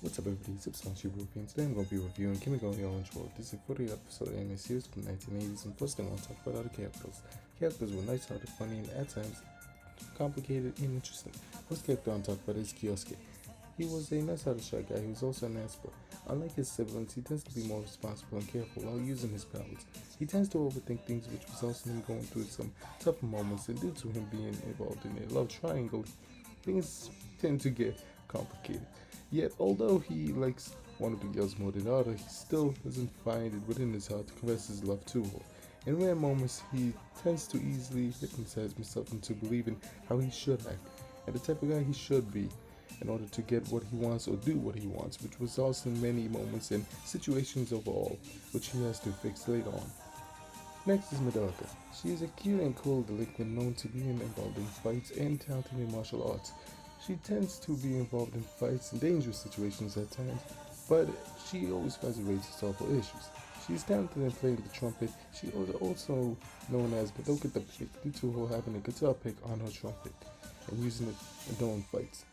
What's up everybody, Supersmallchibiwolf, and today I'm going to be reviewing Kimagure Orange Road. This is a 40 episode anime series from the 1980s, and first I want to talk about all the characters. Characters were nice-hearted, funny, and at times complicated and interesting. First character I want to talk about is Kyosuke. He was a nice-hearted shy guy who was also an expert. Unlike his siblings, he tends to be more responsible and careful while using his powers. He tends to overthink things, which results in him going through some tough moments, and due to him being involved in a love triangle, things tend to get complicated. Yet, although he likes one of the girls more than the other, he still doesn't find it within his heart to confess his love to her. In rare moments, he tends to easily hypnotize himself into believing how he should act, and the type of guy he should be, in order to get what he wants or do what he wants, which results in many moments and situations overall, which he has to fix later on. Next is Madoka. She is a cute and cool delinquent known to be involved in fights and talented in martial arts. She tends to be involved in fights and dangerous situations at times, but she always finds a way to solve her issues. She is talented in playing the trumpet. She is also known as Madoka the Pick due to her having a guitar pick on her trumpet and using it during fights.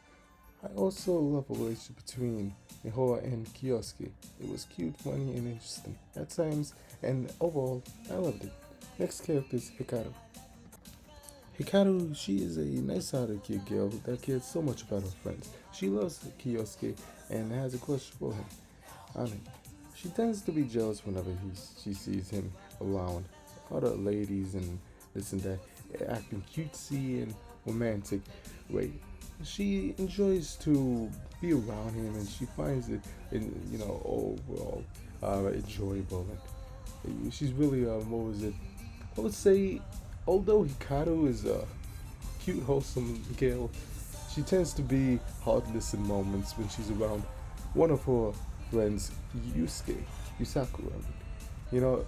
I also love a relationship between Mihora and Kyosuke. It was cute, funny, and interesting at times, and overall, I loved it. Next character is Hikaru. Hikaru, she is a nice-hearted cute girl that cares so much about her friends. She loves Kyosuke and has a crush for him. Manami. She tends to be jealous whenever she sees him around other ladies and this and that, acting cutesy and romantic way. She enjoys to be around him and she finds it overall enjoyable. And she's really what was it? I would say, although Hikaru is a cute, wholesome girl, she tends to be heartless in moments when she's around one of her friends, Yusaku. You know,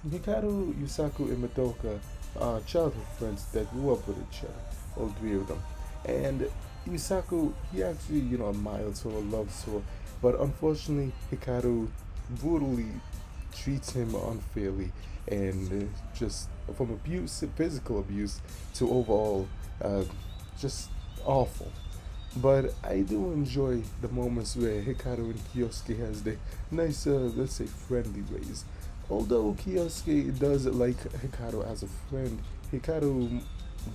Hikaru, Yusaku, and Madoka are childhood friends that grew up with each other, all three of them. And Yusaku, he actually, admires her, loves her, but unfortunately, Hikaru brutally treats him unfairly and just from abuse, physical abuse, to overall just awful. But I do enjoy the moments where Hikaru and Kyosuke has the nice, let's say, friendly ways. Although Kyosuke does like Hikaru as a friend, Hikaru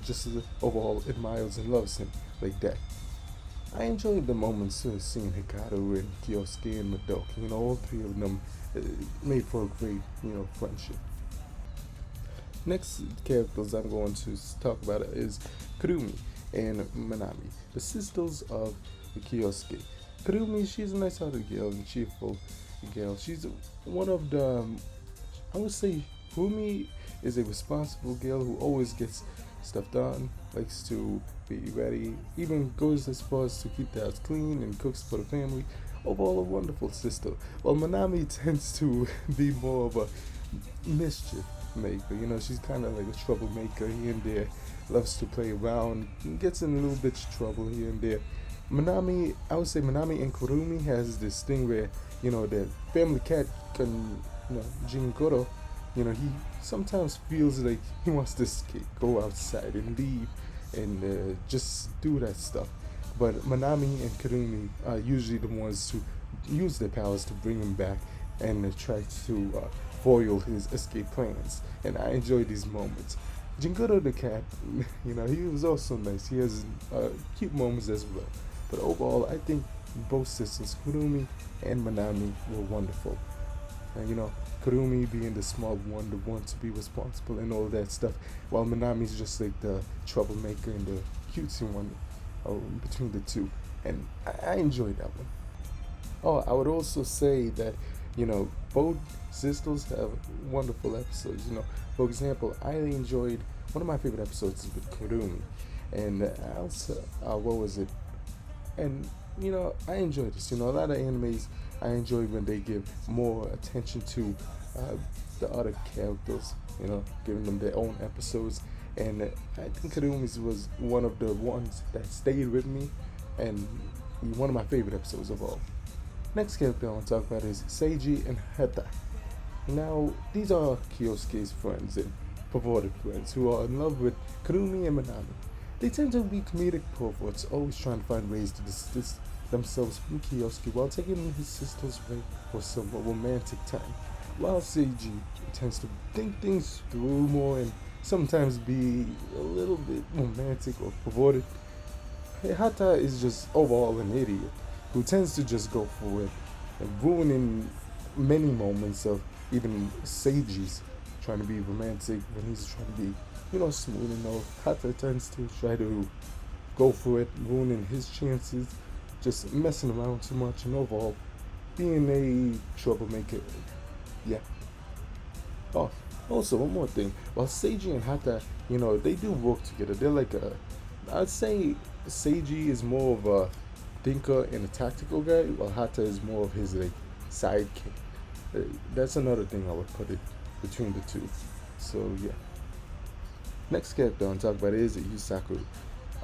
just overall admires and loves him like that. I enjoyed the moments seeing Hikaru and Kyosuke and Madoka. All three of them made for a great, friendship. Next characters I'm going to talk about is Kurumi and Manami, the sisters of Kyosuke. Kurumi, she's a nice-hearted girl and cheerful girl. She's one of the, I would say, Kurumi is a responsible girl who always gets stuff done, likes to be ready, even goes as far as to keep the house clean and cooks for the family. Overall, a wonderful sister. While Manami tends to be more of a mischief maker. She's kind of like a troublemaker here and there, loves to play around, gets in a little bit of trouble here and there. I would say Manami and Kurumi has this thing where, the family cat can, Jingoro, he sometimes feels like he wants to escape, go outside and leave and just do that stuff. But Manami and Kurumi are usually the ones who use their powers to bring him back and try to foil his escape plans. And I enjoy these moments. Jingoro the cat, he was also nice. He has cute moments as well. But overall, I think both sisters, Kurumi and Manami, were wonderful. And Kurumi being the smart one, the one to be responsible and all that stuff, while Manami's just like the troublemaker and the cutesy one between the two. And I enjoyed that one. Oh, I would also say that, both sisters have wonderful episodes. For example, I enjoyed one of my favorite episodes is with Kurumi, and also, what was it? And I enjoy this. A lot of animes I enjoy when they give more attention to the other characters. Giving them their own episodes. And I think Kurumi's was one of the ones that stayed with me, and one of my favorite episodes of all. Next character I want to talk about is Seiji and Hata. Now, these are Kyosuke's friends and purported friends who are in love with Kurumi and Manami. They tend to be comedic perverts, always trying to find ways to themselves from Kiyosuke while taking his sister's way for some romantic time. While Seiji tends to think things through more and sometimes be a little bit romantic or perverted, hata is just overall an idiot who tends to just go for it and ruining many moments of even Seiji's trying to be romantic when he's trying to be, smooth enough. Hata tends to try to go for it, ruining his chances, just messing around too much, and overall being a troublemaker. Yeah. Oh, also one more thing. While Seiji and Hata, they do work together. They're like I'd say Seiji is more of a thinker and a tactical guy, while Hata is more of his like sidekick. That's another thing I would put it between the two. So yeah. Next character I'm talking about is Yusaku.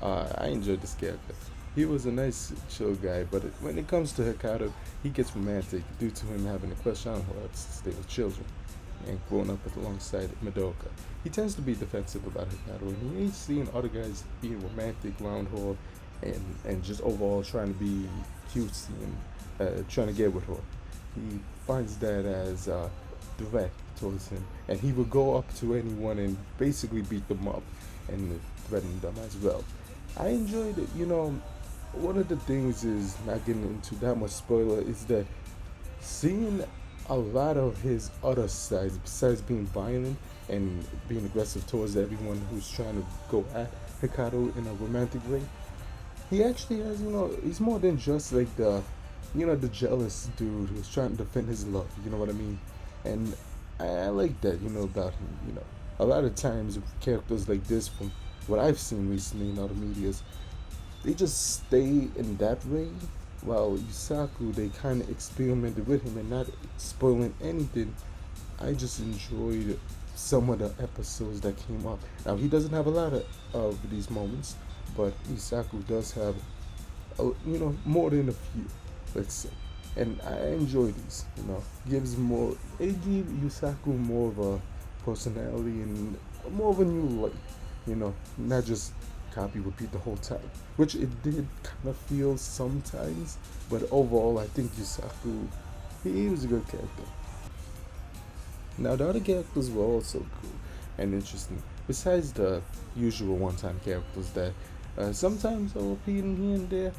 I enjoyed this character. He was a nice, chill guy, but when it comes to Hikaru, he gets romantic due to him having a crush on her since they were children and growing up alongside Madoka. He tends to be defensive about Hikaru, and he ain't seeing other guys being romantic around her and just overall trying to be cutesy and trying to get with her. He finds that as direct towards him, and he will go up to anyone and basically beat them up and threaten them as well. I enjoyed it. One of the things is not getting into that much spoiler is that seeing a lot of his other sides besides being violent and being aggressive towards everyone who's trying to go at Hikaru in a romantic way. He actually has, he's more than just like the jealous dude who's trying to defend his love. You know what I mean? And I like that, about him. A lot of times characters like this, from what I've seen recently in other medias, they just stay in that way. While Yusaku, they kind of experimented with him and not spoiling anything. I just enjoyed some of the episodes that came up. Now he doesn't have a lot of these moments, but Yusaku does have, more than a few, let's say. And I enjoy these. Gives more. It gives Yusaku more of a personality and more of a new light. Not just copy repeat the whole time, which it did kind of feel sometimes. But overall, I think Yusaku, he was a good character. Now the other characters were also cool and interesting. Besides the usual one-time characters that sometimes are repeating here and there,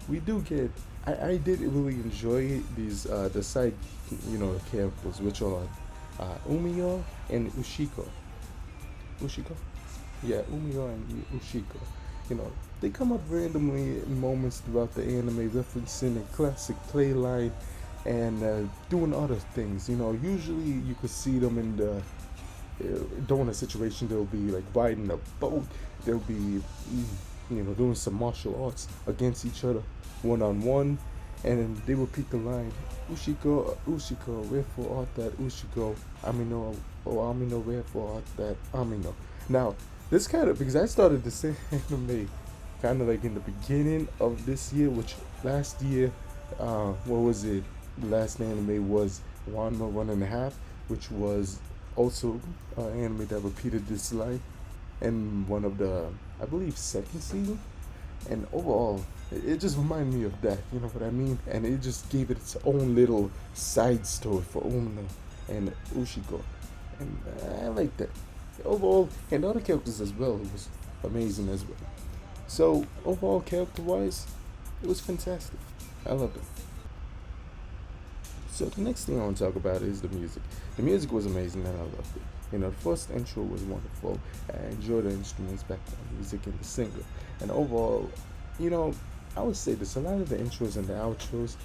we do get. I did really enjoy these the side characters, which are Umiyo and Ushiko. Ushiko? Yeah, Umiyo and Ushiko. They come up randomly in moments throughout the anime, referencing a classic play line and doing other things. Usually you could see them in the during a situation. They'll be like riding a boat. They'll be doing some martial arts against each other, one on one, and they repeat the line, Ushiko, Ushiko, wherefore art that Ushiko, Amino, oh Amino, wherefore art that Amino. Now, this kind of, because I started the same anime kind of like in the beginning of this year, which last year, what was it? The last anime was Wanma 1.5, which was also an anime that repeated this line in one of the, I believe, second season. And overall, it just reminded me of that, you know what I mean? And it just gave it its own little side story for Umino and Ushiko. And I like that. Overall, and the other characters as well, it was amazing as well. So, overall, character-wise, it was fantastic. I loved it. So the next thing I want to talk about is the music. The music was amazing and I loved it. The first intro was wonderful. I enjoyed the instruments, background music, and the singer. And overall, I would say there's a lot of the intros and the outros.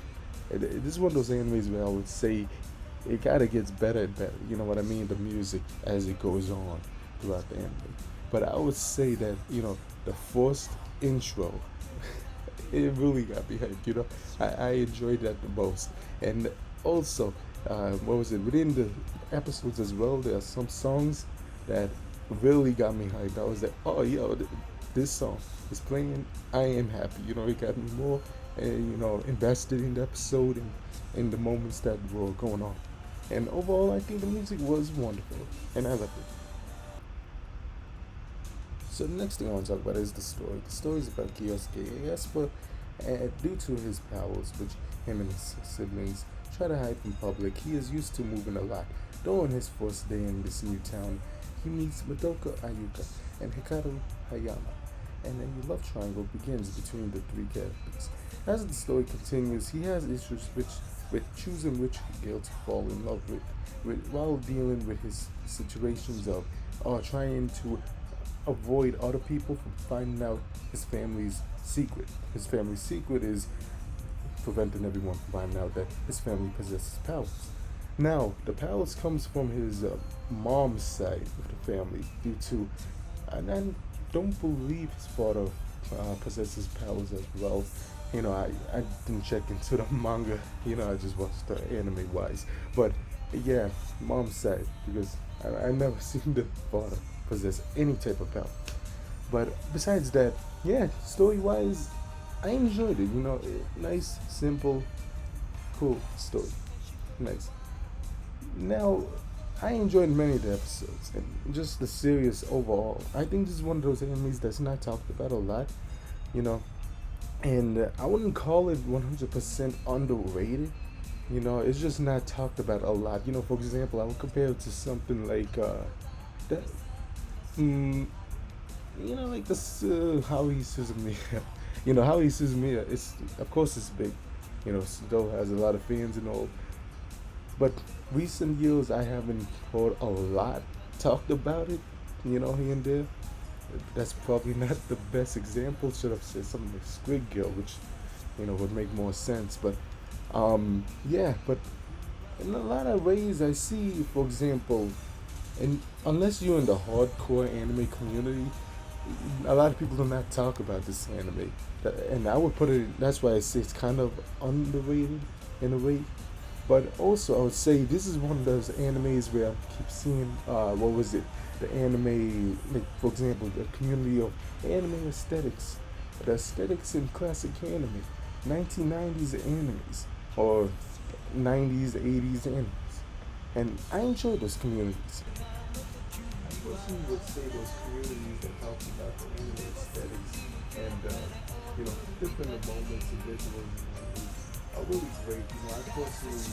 This is one of those animes where I would say it kind of gets better and better. You know what I mean? The music as it goes on throughout the anime. But I would say that, the first intro, it really got me hyped. I enjoyed that the most. And also, what was it? Within the episodes as well, there are some songs that really got me hyped. I was like, oh, yo, this song is playing. I am happy. It got me more, invested in the episode and in the moments that were going on. And overall, I think the music was wonderful, and I loved it. So the next thing I want to talk about is the story. The story is about Kyosuke Esper And due to his powers, which him and his siblings try to hide from public, he is used to moving a lot. Though on his first day in this new town, he meets Madoka Ayuka and Hikaru Hayama, and a love triangle begins between the three characters. As the story continues, he has issues with choosing which girl to fall in love with while dealing with his situations of trying to avoid other people from finding out his family's secret. His family's secret is preventing everyone from finding out that his family possesses powers. Now, the powers comes from his mom's side of the family due to, and I don't believe his father possesses powers as well. I didn't check into the manga. I just watched the anime wise. But yeah, mom's side because I never seen the father possess any type of power. But besides that, yeah, story wise, I enjoyed it. Nice, simple, cool story. Nice. Now, I enjoyed many of the episodes and just the series overall. I think this is one of those animes that's not talked about a lot, you know, and I wouldn't call it 100% underrated. It's just not talked about a lot. For example, I would compare it to something like that. Mm, like this Haruhi Suzumiya. Haruhi Suzumiya. It's of course it's big. Still has a lot of fans and all. But recent years, I haven't heard a lot talked about it. Here and there. That's probably not the best example. Should have said something like Squid Girl, which would make more sense. But yeah. But in a lot of ways, I see, for example, and unless you're in the hardcore anime community, a lot of people do not talk about this anime. And I would put it. That's why I say it's kind of underrated in a way. But also, I would say this is one of those animes where I keep seeing, what was it? The anime, like, for example, the community of anime aesthetics. The aesthetics in classic anime. 1990s animes. Or 90s, 80s animes. And I enjoy those communities. I personally would say those communities that talk about the anime aesthetics and, different moments and visuals are really great. I personally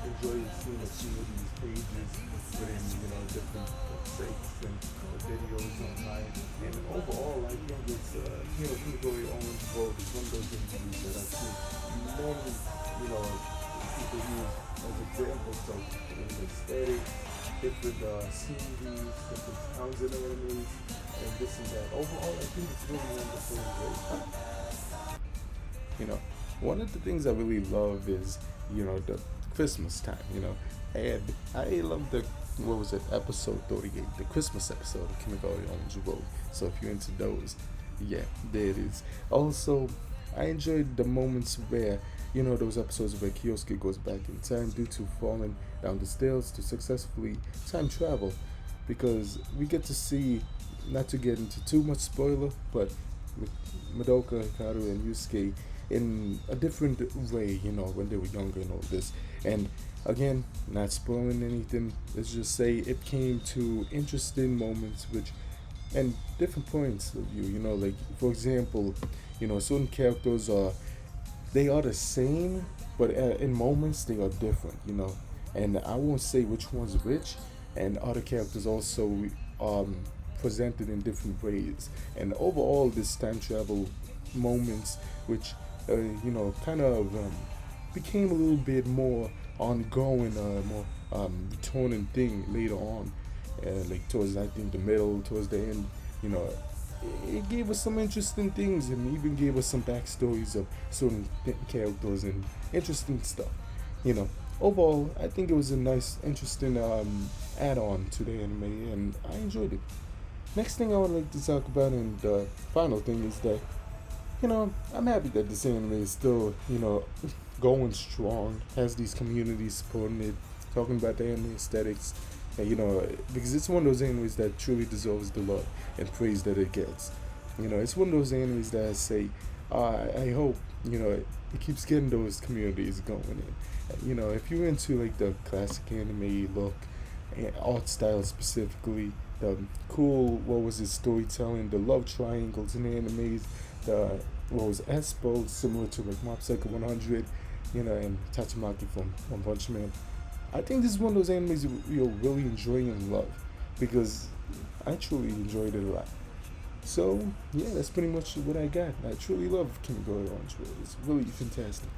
enjoy seeing a few of these pages within, different sites and videos online. And overall, I think it's, Kimagure Orange Road is one of those interviews that I've seen many, people use as examples of aesthetics, different sceneries, different sounds in animes, and this and that. Overall, I think it's really wonderful and great. One of the things I really love is, the Christmas time, and I love what was it, episode 38, the Christmas episode of Kimagure Orange Road. So if you're into those, yeah, there it is. Also, I enjoyed the moments where, those episodes where Kyosuke goes back in time due to falling down the stairs to successfully time travel, because we get to see, not to get into too much spoiler, but Madoka, Hikaru, and Yusuke in a different way, when they were younger and all this. And again, not spoiling anything, let's just say it came to interesting moments and different points of view, like, for example, certain characters they are the same, but in moments they are different, and I won't say which one's which, and other characters also presented in different ways. And overall, this time travel moments, which kind of became a little bit more ongoing, more returning thing later on, like towards, I think, the middle, towards the end. It gave us some interesting things and even gave us some backstories of certain characters and interesting stuff. Overall, I think it was a nice, interesting add-on to the anime, and I enjoyed it. Next thing I would like to talk about, and the final thing, is that I'm happy that this anime is still, going strong, has these communities supporting it, talking about the anime aesthetics, and, because it's one of those animes that truly deserves the love and praise that it gets. It's one of those animes that I say, I hope, it keeps getting those communities going. And, if you're into, like, the classic anime look, and art style specifically, the cool, what was it, storytelling, the love triangles in animes, the was S-Bold, similar to like Mob Psycho 100, and Tatsumaki from One Punch Man. I think this is one of those animes you'll really enjoy and love because I truly enjoyed it a lot. So yeah, that's pretty much what I got. I truly love Kimagure Orange Road. It's really fantastic.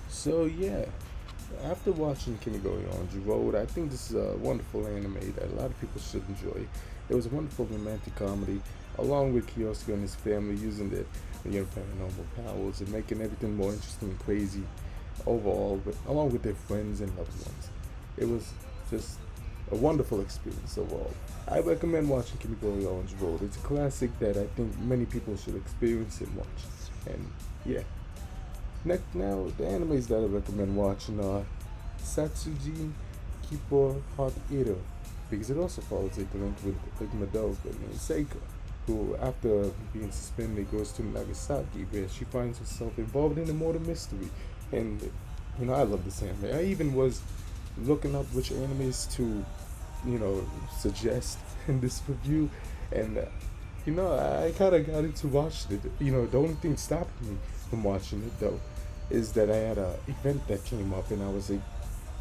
So yeah, after watching Kimagure Orange Road, I think this is a wonderful anime that a lot of people should enjoy. It was a wonderful romantic comedy, along with Kyosuke and his family using their paranormal powers and making everything more interesting and crazy overall, along with their friends and loved ones. It was just a wonderful experience overall. I recommend watching Kimagure Orange Road. It's a classic that I think many people should experience and watch. And yeah. Next, now the animes that I recommend watching are Satsuji Kippo Hot Eater, because it also follows a link with Madoka named Seika, who after being suspended goes to Nagasaki where she finds herself involved in a murder mystery. And I love this anime. I even was looking up which animes to suggest in this review, and I kind of got into watching it. The only thing stopping me from watching it though is that I had a event that came up, and I was like,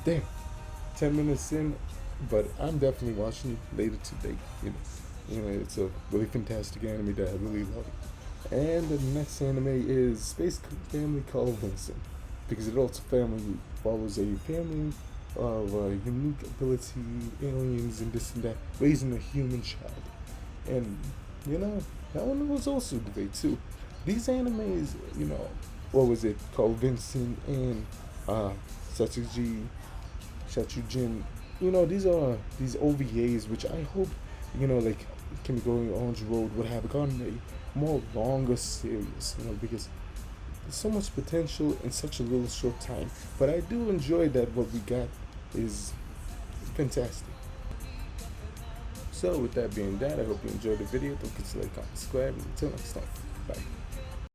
damn, 10 minutes in, but I'm definitely watching it later today. It's a really fantastic anime that I really love. And the next anime is Space Family Called Vincent, because it also follows a family of unique ability, aliens, and this and that, raising a human child. And, that one was also great too. These animes, what was it called, Vincent and Satsuji, Shachujin, these OVAs, which I hope, like Kimagure Orange Road would have gotten a more longer series, because there's so much potential in such a little short time. But I do enjoy that what we got is fantastic. So with that being that, I hope you enjoyed the video. Don't forget to like, comment, subscribe, and until next time, bye.